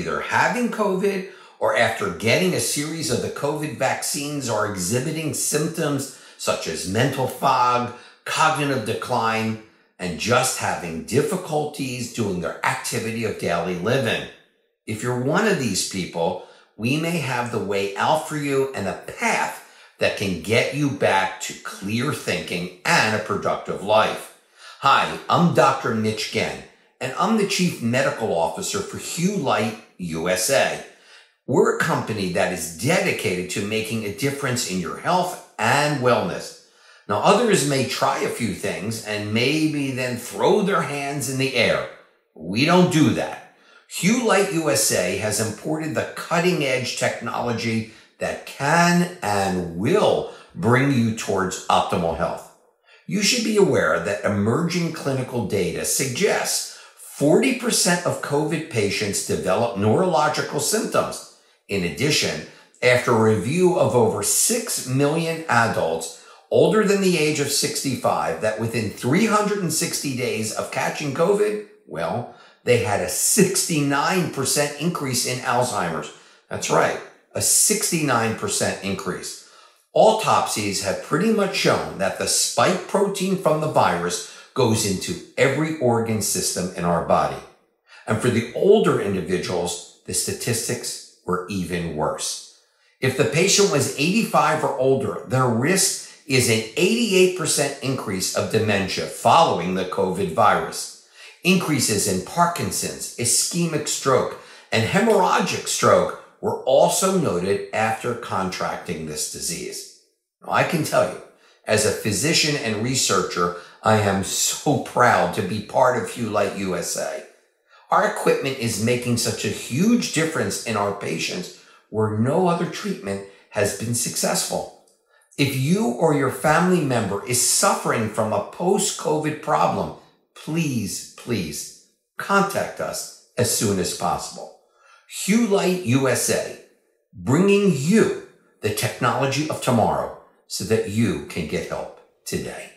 either having COVID or after getting a series of the COVID vaccines are exhibiting symptoms such as mental fog, cognitive decline, and just having difficulties doing their activity of daily living. If you're one of these people, we may have the way out for you and a path that can get you back to clear thinking and a productive life. Hi, I'm Dr. Mitch Ghen, and I'm the Chief Medical Officer for Hue Light USA. We're a company that is dedicated to making a difference in your health and wellness. Now, others may try a few things and maybe then throw their hands in the air. We don't do that. Hue Light USA has imported the cutting-edge technology that can and will bring you towards optimal health. You should be aware that emerging clinical data suggests 40% of COVID patients develop neurological symptoms. In addition, after a review of over 6 million adults older than the age of 65, that within 360 days of catching COVID, well, they had a 69% increase in Alzheimer's. That's right, a 69% increase. Autopsies have pretty much shown that the spike protein from the virus goes into every organ system in our body. And for the older individuals, the statistics were even worse. If the patient was 85 or older, their risk is an 88% increase of dementia following the COVID virus. Increases in Parkinson's, ischemic stroke, and hemorrhagic stroke were also noted after contracting this disease. Now, I can tell you, as a physician and researcher, I am so proud to be part of Hue Light USA. Our equipment is making such a huge difference in our patients where no other treatment has been successful. If you or your family member is suffering from a post-COVID problem, please contact us as soon as possible. Hue Light USA, bringing you the technology of tomorrow so that you can get help today.